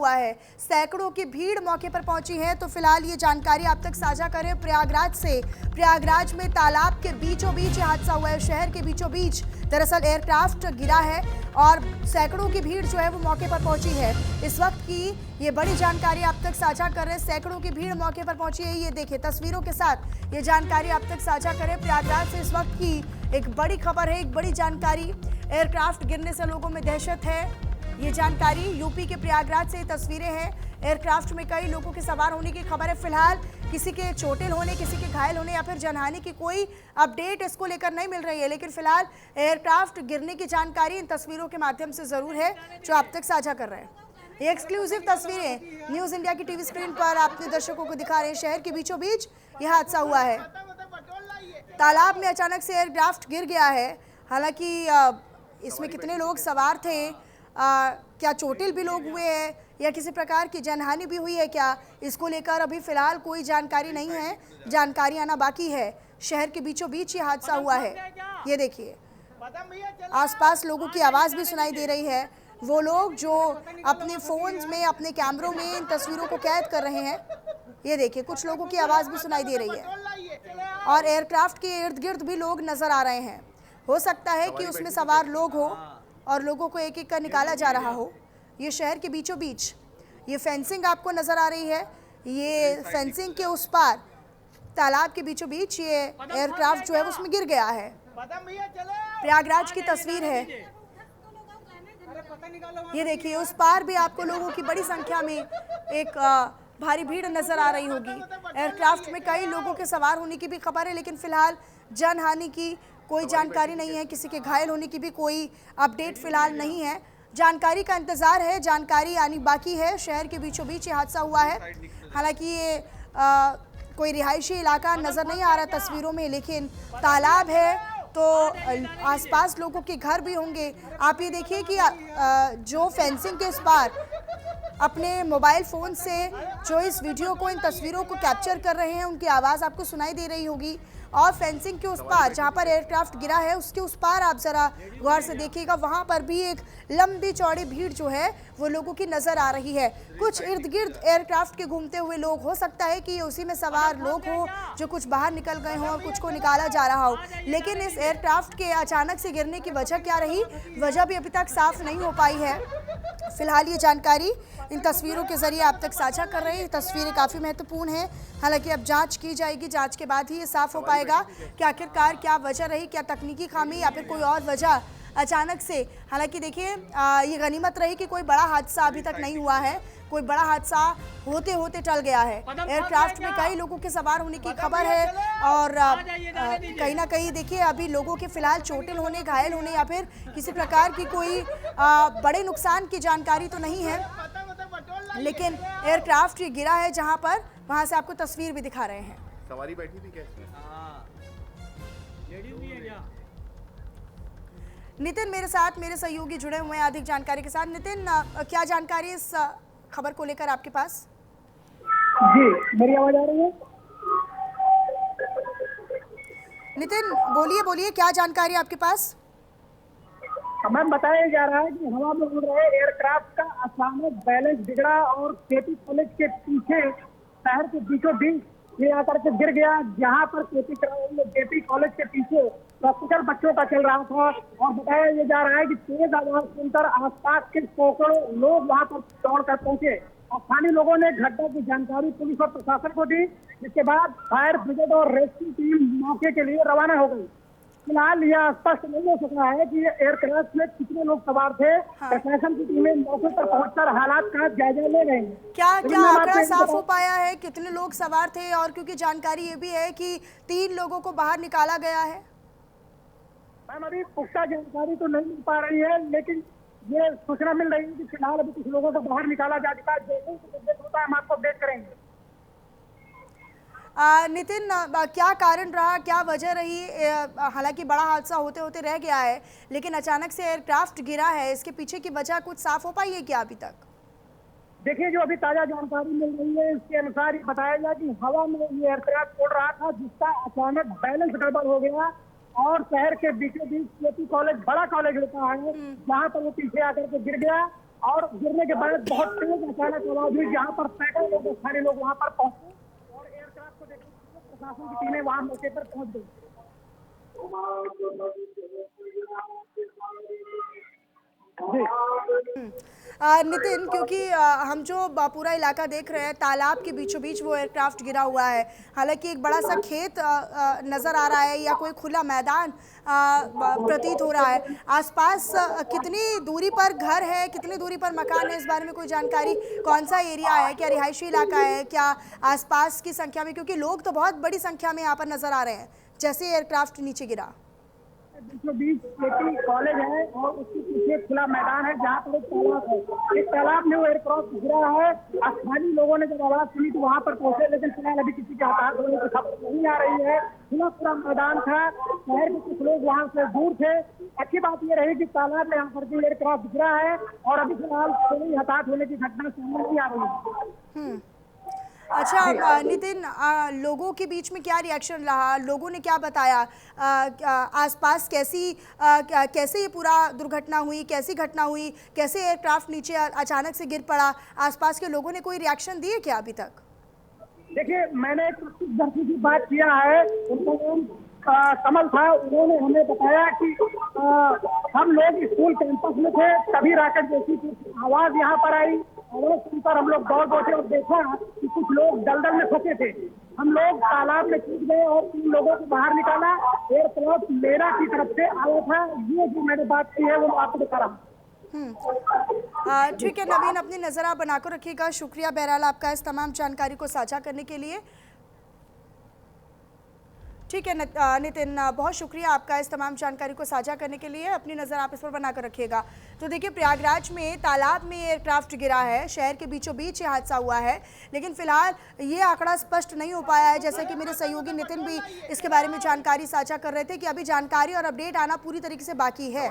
हुआ है। सैकड़ों की भीड़ मौके पर पहुंची है। तो फिलहाल ये जानकारी आप तक साझा करें प्रयागराज से। प्रयागराज में तालाब के बीचों बीच ये हादसा हुआ है, शहर के बीचों बीच दरअसल एयरक्राफ्ट गिरा है और सैकड़ों की भीड़ जो है वो मौके पर पहुंची है। इस वक्त की ये बड़ी जानकारी आप तक साझा कर रहे हैं। सैकड़ों की भीड़ मौके पर पहुंची है, ये देखिए तस्वीरों के साथ ये जानकारी आप तक साझा करें प्रयागराज से। इस वक्त की एक बड़ी खबर है, एक बड़ी जानकारी। एयरक्राफ्ट गिरने से लोगों में दहशत है। ये जानकारी यूपी के प्रयागराज से तस्वीरें हैं। एयरक्राफ्ट में कई लोगों के सवार होने की खबर है। फिलहाल किसी के चोटिल होने, किसी के घायल होने या फिर जनहानि की कोई अपडेट इसको लेकर नहीं मिल रही है, लेकिन फिलहाल एयरक्राफ्ट गिरने की जानकारी इन तस्वीरों के माध्यम से जरूर है जो आप तक साझा कर रहे हैं। ये एक्सक्लूसिव तस्वीरें न्यूज इंडिया की टीवी स्क्रीन पर आपने दर्शकों को दिखा रहे हैं। शहर के बीचों बीच यह हादसा हुआ है। तालाब में अचानक से एयरक्राफ्ट गिर गया है। हालांकि इसमें कितने लोग सवार थे, क्या चोटिल भी लोग हुए हैं या किसी प्रकार की जनहानि भी हुई है क्या, इसको लेकर अभी फिलहाल कोई जानकारी नहीं है। जानकारी आना बाकी है। शहर के बीचों बीच ये हादसा हुआ है। ये देखिए आसपास लोगों की आवाज़ भी सुनाई दे रही है। वो लोग जो अपने फ़ोन्स में, अपने कैमरों में इन तस्वीरों को कैद कर रहे हैं। ये देखिए कुछ लोगों की आवाज़ भी सुनाई दे रही है और एयरक्राफ्ट के इर्द गिर्द भी लोग नज़र आ रहे हैं। हो सकता है कि उसमें सवार लोग हो और लोगों को एक एक कर निकाला जा रहा हो। ये शहर के बीचों बीच ये फेंसिंग आपको नज़र आ रही है। ये फेंसिंग के उस पार तालाब के बीचों बीच ये एयरक्राफ्ट जो है उसमें गिर गया है। प्रयागराज की तस्वीर है। ये देखिए उस पार भी आपको लोगों की बड़ी संख्या में एक भारी भीड़ नज़र आ रही होगी। एयरक्राफ्ट में कई लोगों के सवार होने की भी खबर है, लेकिन फिलहाल जनहानि की कोई जानकारी नहीं है, किसी के घायल होने की भी कोई अपडेट फिलहाल नहीं है। जानकारी का इंतज़ार है, जानकारी आनी बाकी है। शहर के बीचों बीच ये हादसा हुआ है। हालांकि ये कोई रिहायशी इलाका नज़र नहीं आ रहा तस्वीरों में, लेकिन तालाब है तो आसपास लोगों के घर भी होंगे। आप ये देखिए कि जो फेंसिंग के इस पार अपने मोबाइल फ़ोन से जो इस वीडियो को, इन तस्वीरों को कैप्चर कर रहे हैं, उनकी आवाज़ आपको सुनाई दे रही होगी। और फेंसिंग के उस पार जहाँ पर एयरक्राफ्ट गिरा है उसके उस पार आप ज़रा गौर से देखिएगा, वहाँ पर भी एक लंबी चौड़ी भीड़ जो है वो लोगों की नज़र आ रही है। कुछ इर्द गिर्द एयरक्राफ्ट के घूमते हुए लोग, हो सकता है कि उसी में सवार लोग हो जो कुछ बाहर निकल गए हों और कुछ को निकाला जा रहा हो। लेकिन इस एयरक्राफ्ट के अचानक से गिरने की वजह क्या रही, वजह भी अभी तक साफ नहीं हो पाई है। फिलहाल ये जानकारी इन तस्वीरों के जरिए आप तक साझा कर रहे हैं। तस्वीरें काफ़ी महत्वपूर्ण हैं। हालांकि अब जांच की जाएगी, जांच के बाद ही ये साफ हो पाएगा कि आखिरकार क्या वजह रही, क्या तकनीकी खामी या फिर कोई और वजह अचानक से। हालांकि देखिए ये गनीमत रही कि कोई बड़ा हादसा अभी तक नहीं हुआ है। कोई बड़ा हादसा होते होते टल गया है। एयरक्राफ्ट में कई लोगों के सवार होने की खबर है और कहीं ना कहीं देखिए अभी लोगों के फिलहाल चोटिल होने, घायल होने या फिर किसी प्रकार की कोई बड़े नुकसान की जानकारी तो नहीं है, लेकिन एयरक्राफ्ट ये गिरा है जहां पर, वहां से आपको तस्वीर भी दिखा रहे हैं। सवारी बैठी थी कैसे? नितिन मेरे साथ, मेरे सहयोगी जुड़े हुए हैं अधिक जानकारी के साथ। नितिन, क्या जानकारी इस खबर को लेकर आपके पास? जी, मेरी आवाज आ रही है? नितिन बोलिए बोलिए, क्या जानकारी आपके पास? हमें बताया जा रहा है कि हवा में उड़ रहे एयरक्राफ्ट का अचानक बैलेंस बिगड़ा और केपी कॉलेज के पीछे शहर के बीचों बीच ये आकर के गिर गया, जहां पर केपी कॉलेज के पीछे प्रैक्टिकल बच्चों का चल रहा था। और बताया ये जा रहा है कि तेज आवाज सुनकर आसपास के सैकड़ों लोग वहां पर दौड़ कर पहुंचे और स्थानीय लोगों ने घटना की जानकारी पुलिस और प्रशासन को दी, जिसके बाद फायर ब्रिगेड और रेस्क्यू टीम मौके के लिए रवाना हो गई। फिलहाल यह स्पष्ट नहीं हो सका है कि एयरक्राफ्ट में कितने लोग सवार थे। प्रशासन की टीमें मौके पर पहुंचकर हालात का जायजा ले रहे हैं। क्या आंकड़ा साफ हो पाया है कितने लोग सवार थे? और क्योंकि जानकारी ये भी है कि 3 लोगों को बाहर निकाला गया है। मैम अभी पुख्ता जानकारी तो नहीं मिल पा रही है, लेकिन ये सूचना मिल रही है कि फिलहाल अभी कुछ लोगों को बाहर निकाला जा चुका है। जैसे ही होता है हम आपको अपडेट करेंगे। नितिन, क्या कारण रहा, क्या वजह रही? हालांकि बड़ा हादसा होते होते रह गया है, लेकिन अचानक से एयरक्राफ्ट गिरा है, इसके पीछे की वजह कुछ साफ हो पाई है क्या अभी तक? देखिए, जो अभी ताजा जानकारी मिल रही है इसके अनुसार ये बताया गया कि हवा में ये एयरक्राफ्ट उड़ रहा था, जिसका अचानक बैलेंस गड़बड़ हो गया और शहर के बीचों बीच केपी कॉलेज, बड़ा कॉलेज होता है, जहाँ पर वो पीछे आकर के गिर गया और गिरने के बाद बहुत तेज अचानक आवाज हुई, जहाँ पर सैकड़ों लोग, सारे लोग वहाँ पर पहुंचे और एयरक्राफ्ट को देखने के लिए प्रशासन की टीमें वहाँ मौके पर पहुंच गई। नितिन, क्योंकि हम जो पूरा इलाका देख रहे हैं, तालाब के बीचों बीच वो एयरक्राफ्ट गिरा हुआ है। हालांकि एक बड़ा सा खेत नज़र आ रहा है या कोई खुला मैदान प्रतीत हो रहा है। आसपास कितनी दूरी पर घर है, कितनी दूरी पर मकान है, इस बारे में कोई जानकारी? कौन सा एरिया है, क्या रिहायशी इलाका है, क्या आसपास की संख्या में, क्योंकि लोग तो बहुत बड़ी संख्या में यहाँ पर नज़र आ रहे हैं जैसे एयरक्राफ्ट नीचे गिरा। बीचों बीच केटी कॉलेज है और उसके पीछे खुला मैदान है, जहाँ पर एक तालाब है। इस तालाब में वो एयरक्राफ्ट गिरा है। स्थानीय लोगों ने जब आवाज सुनी तो वहाँ पर पहुंचे, लेकिन फिलहाल अभी किसी के हताहत होने की खबर नहीं आ रही है। खुला पूरा मैदान था, शहर के कुछ लोग वहाँ से दूर थे। अच्छी बात यह रही कि तालाब में यहाँ पर जो एयरक्राफ्ट गिरा है और अभी फिलहाल कोई हताहत होने की घटना सामने नहीं आ रही है। अच्छा नितिन, लोगों के बीच में क्या रिएक्शन रहा, लोगों ने क्या बताया? आसपास कैसे ये पूरा दुर्घटना हुई, कैसी घटना हुई, कैसे एयरक्राफ्ट नीचे अचानक से गिर पड़ा? आसपास के लोगों ने कोई रिएक्शन दिए क्या अभी तक? देखिए, मैंने एक प्रत्यक्षदर्शी से बात किया है, उनका नाम कमल था। उन्होंने हमें बताया कि हम लोग स्कूल कैंपस में थे, तभी रॉकेट जैसी आवाज यहाँ पर आई। आवाज सुनकर हम लोग दौड़ पहुंचे और देखा कि कुछ लोग दलदल में फंसे थे। हम लोग तालाब में कूद गए और 3 लोगों को बाहर निकाला। एयरक्राफ्ट मेरा की तरफ से आया था। ये जो मैंने बात की है वो आपको बता रहा हूँ। ठीक है नवीन, अपनी नज़र आप बनाकर रखिएगा। शुक्रिया बहरहाल आपका इस तमाम जानकारी को साझा करने के लिए। ठीक है नितिन, बहुत शुक्रिया आपका इस तमाम जानकारी को साझा करने के लिए। अपनी नज़र आप इस पर बनाकर रखिएगा। तो देखिए, प्रयागराज में तालाब में एयरक्राफ्ट गिरा है, शहर के बीचों बीच ये हादसा हुआ है, लेकिन फिलहाल ये आंकड़ा स्पष्ट नहीं हो पाया है। जैसा कि मेरे सहयोगी नितिन भी इसके बारे में जानकारी साझा कर रहे थे कि अभी जानकारी और अपडेट आना पूरी तरीके से बाकी है।